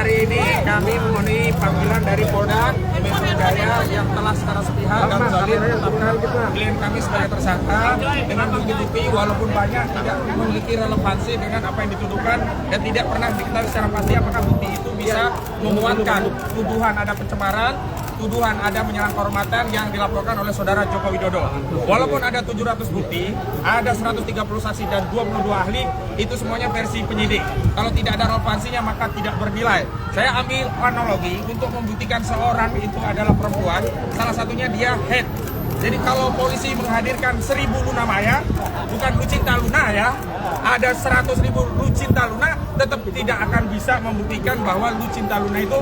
hari ini kami memenuhi panggilan dari Polda Metro Jaya yang telah secara sepihak dan solid menetapkan klien kami sebagai tersangka dengan bukti-bukti walaupun banyak tidak memiliki relevansi dengan apa yang dituduhkan dan tidak pernah diketahui secara pasti apakah bukti itu bisa menguatkan tuduhan ada pencemaran, tuduhan ada menyerang kehormatan yang dilaporkan oleh saudara Joko Widodo. Walaupun ada 700 bukti, ada 130 saksi dan 22 ahli, itu semuanya versi penyidik. Kalau tidak ada relevansinya maka tidak bernilai. Saya ambil analogi untuk membuktikan seorang itu adalah perempuan, salah satunya dia head. Jadi kalau polisi menghadirkan 1000 Luna Maya, bukan Lucinta Luna ya, ada 100.000 Lucinta Luna, tetap tidak akan bisa membuktikan bahwa Lucinta Luna itu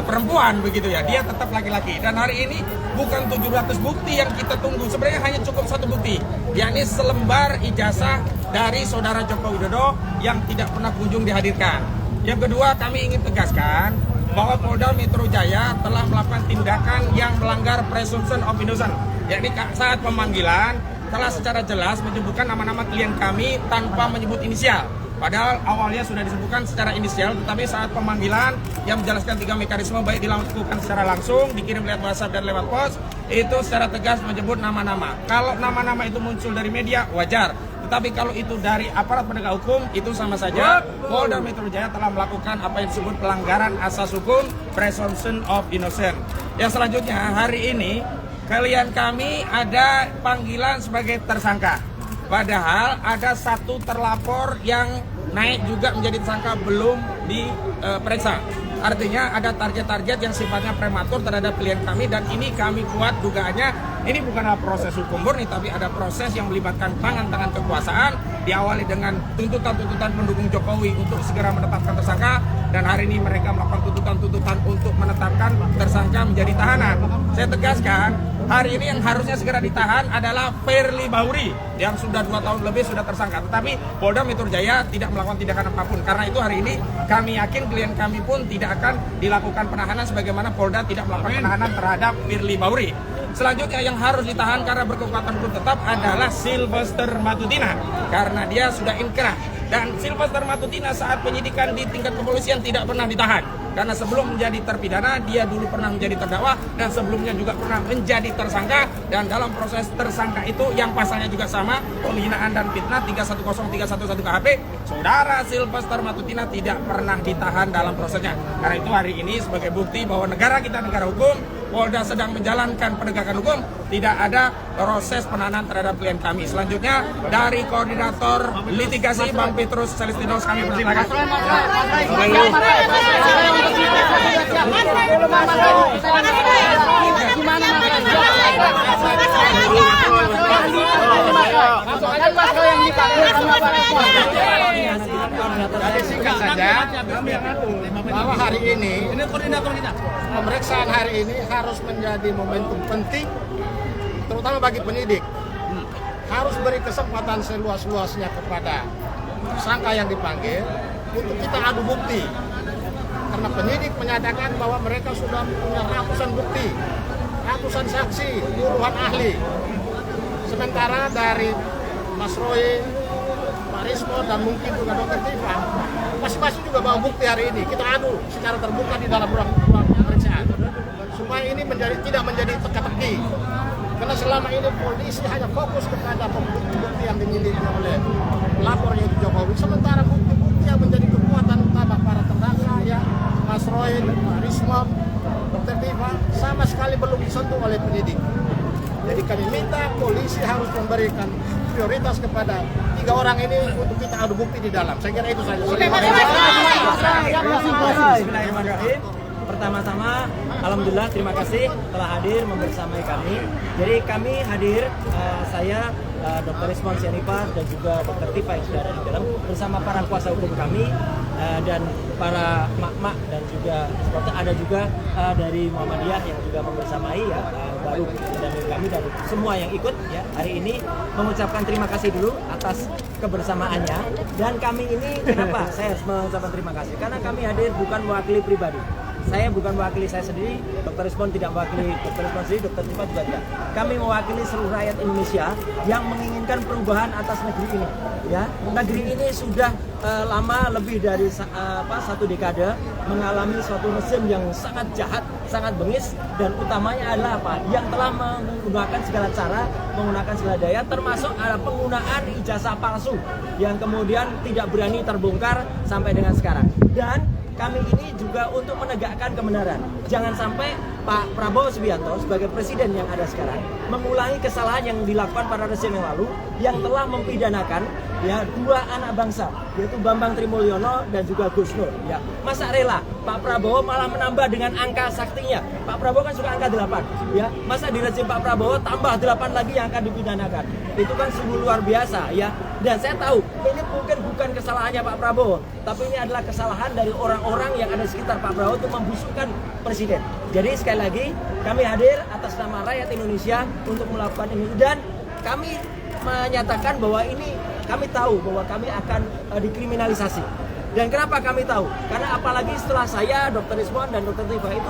perempuan begitu ya, dia tetap laki-laki. Dan hari ini bukan 700 bukti yang kita tunggu, sebenarnya hanya cukup satu bukti, yakni selembar ijazah dari saudara Joko Widodo yang tidak pernah kunjung dihadirkan. Yang kedua, kami ingin tegaskan bahwa Polda Metro Jaya telah melakukan tindakan yang melanggar presumption of innocence, yakni saat pemanggilan telah secara jelas menyebutkan nama-nama klien kami tanpa menyebut inisial. Padahal awalnya sudah disebutkan secara inisial, tetapi saat pemanggilan yang menjelaskan 3 mekanisme baik dilakukan secara langsung, dikirim lewat WhatsApp dan lewat pos, itu secara tegas menyebut nama-nama. Kalau nama-nama itu muncul dari media, wajar. Tetapi kalau itu dari aparat penegak hukum, itu sama saja. Polda Metro Jaya telah melakukan apa yang disebut pelanggaran asas hukum, presumption of innocence. Yang selanjutnya, hari ini klien kami ada panggilan sebagai tersangka. Padahal ada satu terlapor yang naik juga menjadi tersangka belum diperiksa. Artinya ada target-target yang sifatnya prematur terhadap klien kami dan ini kami kuat dugaannya ini bukanlah proses hukum murni tapi ada proses yang melibatkan tangan-tangan kekuasaan diawali dengan tuntutan-tuntutan pendukung Jokowi untuk segera menetapkan tersangka dan hari ini mereka melakukan tuntutan-tuntutan untuk menetapkan tersangka menjadi tahanan. Saya tegaskan hari ini yang harusnya segera ditahan adalah Firly Bahuri yang sudah 2 tahun lebih sudah tersangka. Tetapi Polda Metro Jaya tidak melakukan tindakan apapun. Karena itu hari ini kami yakin klien kami pun tidak akan dilakukan penahanan sebagaimana Polda tidak melakukan penahanan terhadap Firly Bahuri. Selanjutnya yang harus ditahan karena berkekuatan hukum tetap adalah Sylvester Matutina karena dia sudah inkrah. Dan Sylvester Matutina saat penyidikan di tingkat kepolisian tidak pernah ditahan karena sebelum menjadi terpidana dia dulu pernah menjadi terdakwa dan sebelumnya juga pernah menjadi tersangka dan dalam proses tersangka itu yang pasalnya juga sama penghinaan dan fitnah 310311 KHP saudara Sylvester Matutina tidak pernah ditahan dalam prosesnya. Karena itu hari ini sebagai bukti bahwa negara kita negara hukum, Polda sedang menjalankan penegakan hukum, tidak ada proses penahanan terhadap klien kami. Selanjutnya dari koordinator litigasi Bang Petrus Celestinos kami persilakan. Jadi singkat saja bahwa hari ini pemeriksaan hari ini harus menjadi momentum penting terutama bagi penyidik. Harus beri kesempatan seluas-luasnya kepada tersangka yang dipanggil untuk kita adu bukti. Karena penyidik menyatakan bahwa mereka sudah punya ratusan bukti, ratusan saksi, puluhan ahli. Sementara dari Mas Roy, Pak Rismo dan mungkin juga Dr. Tifa, masing-masing juga bawa bukti hari ini. Kita adu secara terbuka di dalam ruang pemeriksaan supaya ini tidak menjadi teka-teki. Karena selama ini polisi hanya fokus kepada bukti-bukti yang dimiliki oleh pelapor yaitu Jokowi. Sementara bukti-bukti yang menjadi kekuatan utama para terdakwa ya Mas Roy, Pak Rismo, Dr. Tifa sama sekali belum disentuh oleh penyidik. Jadi kami minta polisi harus memberikan prioritas kepada 3 orang ini untuk kita adu bukti di dalam. Saya kira itu saja. Bismillahirrahmanirrahim. Pertama-tama, alhamdulillah terima kasih telah hadir membersamai kami. Jadi kami hadir, saya Dr. Rismon Sianipar dan juga Dr. Tifa yang sudah ada di dalam bersama para kuasa hukum kami dan para mak-mak dan juga supporter, ada juga dari Muhammadiyah yang juga membersamai ya, baru dan kami dan semua yang ikut ya hari ini mengucapkan terima kasih dulu atas kebersamaannya. Dan kami ini kenapa saya mengucapkan terima kasih? Karena kami hadir bukan mewakili pribadi. saya bukan mewakili saya sendiri, Dr. Rizmon tidak mewakili Dr. Rizmon sendiri, Dr. Tifa juga tidak. Kami mewakili seluruh rakyat Indonesia yang menginginkan perubahan atas negeri ini. Ya, negeri ini sudah lama lebih dari satu dekade mengalami suatu rezim yang sangat jahat, sangat bengis, dan utamanya adalah apa? Yang telah menggunakan segala cara, menggunakan segala daya, termasuk penggunaan ijazah palsu yang kemudian tidak berani terbongkar sampai dengan sekarang. Dan kami ini juga untuk menegakkan kebenaran. Jangan sampai Pak Prabowo Subianto sebagai presiden yang ada sekarang mengulangi kesalahan yang dilakukan pada rezim yang lalu yang telah mempidanakan ya dua anak bangsa, yaitu Bambang Trimulyono dan juga Gus Nur. Ya, masa rela Pak Prabowo malah menambah dengan angka saktinya. Pak Prabowo kan suka angka 8, ya. Masa di rezim Pak Prabowo tambah 8 lagi yang akan dipidanakan. Itu kan sungguh luar biasa, ya. Dan saya tahu ini mungkin bukan kesalahannya Pak Prabowo, tapi ini adalah kesalahan dari orang-orang yang ada di sekitar Pak Prabowo untuk membusukkan presiden. Jadi sekali lagi kami hadir atas nama rakyat Indonesia untuk melakukan ini, dan kami menyatakan bahwa ini kami tahu bahwa kami akan dikriminalisasi. Dan kenapa kami tahu? Karena apalagi setelah saya, Dr. Rizmon dan Dr. Tifa itu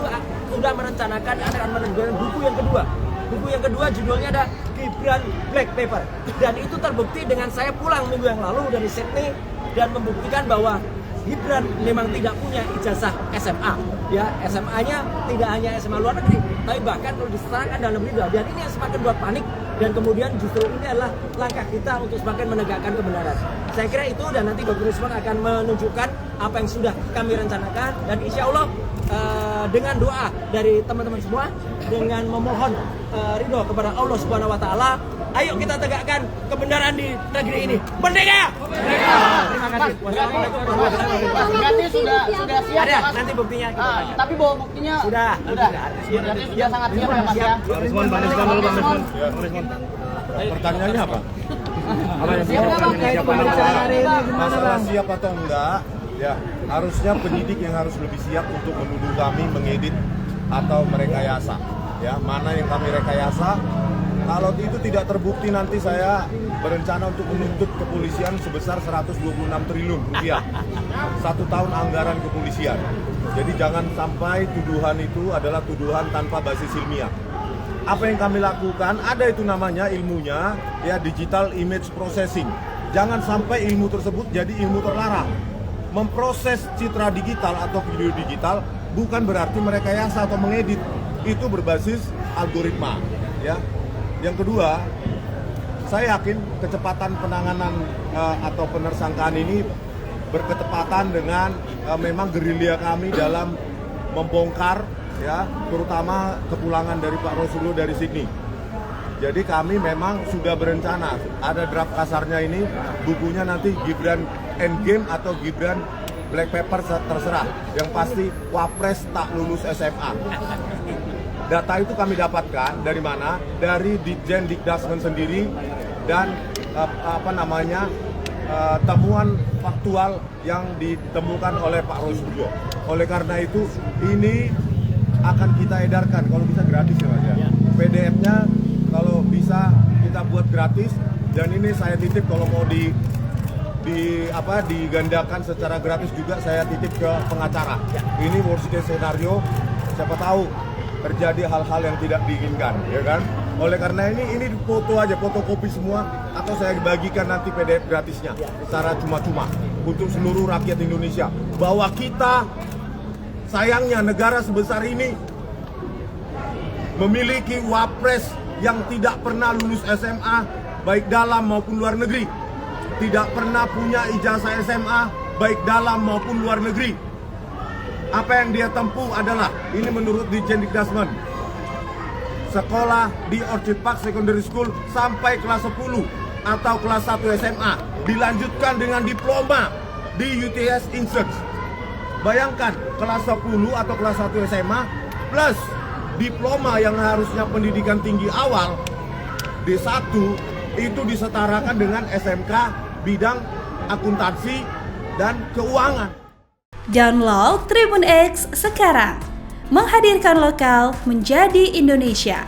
sudah merencanakan akan menerbitkan buku yang kedua. Buku yang kedua judulnya ada Gibran Black Paper. Dan itu terbukti dengan saya pulang minggu yang lalu dari Sydney dan membuktikan bahwa Gibran memang tidak punya ijazah SMA. Ya, SMA-nya tidak hanya SMA luar negeri, tapi bahkan kalau disetarakan dalam negeri juga. Dan ini yang semakin buat panik, dan kemudian justru ini adalah langkah kita untuk semakin menegakkan kebenaran. Saya kira itu, dan nanti Dr. Rizmon akan menunjukkan apa yang sudah kami rencanakan, dan insya Allah dengan doa dari teman-teman semua, dengan memohon ridho kepada Allah Subhanahu Wa Taala, ayo kita tegakkan kebenaran di negeri ini. Merdeka! Merdeka! Terima kasih. Wassalamualaikum warahmatullahi wabarakatuh. Berarti sudah siap Ada, ya, Mas? nanti buktinya kita baca. Tapi bawa buktinya Sudah. Berarti sudah sangat siap ya, Mas ya. Pertanyaannya apa? Siap nggak, Bang? Pemeriksaan hari ini Masalah siap atau enggak? Ya, harusnya penyidik yang harus lebih siap untuk menuduh kami mengedit atau merekayasa. Ya, mana yang kami rekayasa? Kalau itu tidak terbukti, nanti saya berencana untuk menuntut kepolisian sebesar 126 triliun rupiah. 1 tahun anggaran kepolisian. Jadi jangan sampai tuduhan itu adalah tuduhan tanpa basis ilmiah. Apa yang kami lakukan, ada itu namanya ilmunya, ya, digital image processing. Jangan sampai ilmu tersebut jadi ilmu terlarang. Memproses citra digital atau video digital bukan berarti merekayasa atau mengedit. Itu berbasis algoritma, ya. Yang kedua, saya yakin kecepatan penanganan atau penersangkaan ini berketepatan dengan memang gerilya kami dalam membongkar, ya, terutama kepulangan dari Pak Rasulullah dari Sydney. Jadi kami memang sudah berencana, ada draft kasarnya ini, bukunya nanti Gibran Endgame atau Gibran Black Paper terserah. Yang pasti Wapres tak lulus SMA. Data itu kami dapatkan dari mana? Dari Ditjen Dikdasmen sendiri dan temuan faktual yang ditemukan oleh Pak Rasulullah. Oleh karena itu ini akan kita edarkan, kalau bisa gratis ya Mas ya. PDF-nya kalau bisa kita buat gratis, dan ini saya titip kalau mau digandakan secara gratis juga saya titip ke pengacara. Ini worst case scenario, siapa tahu terjadi hal-hal yang tidak diinginkan, ya kan? Oleh karena ini foto aja, fotokopi semua, atau saya bagikan nanti PDF gratisnya secara cuma-cuma untuk seluruh rakyat Indonesia, bahwa kita sayangnya negara sebesar ini memiliki wapres yang tidak pernah lulus SMA baik dalam maupun luar negeri, tidak pernah punya ijazah SMA baik dalam maupun luar negeri. Apa yang dia tempuh adalah, ini menurut Ditjen Dikdasmen, sekolah di Orchid Park Secondary School sampai kelas 10 atau kelas 1 SMA, dilanjutkan dengan diploma di UTS Insearch. Bayangkan, kelas 10 atau kelas 1 SMA plus diploma yang harusnya pendidikan tinggi awal D1 itu disetarakan dengan SMK bidang akuntansi dan keuangan. Download Tribun X sekarang, menghadirkan lokal menjadi Indonesia.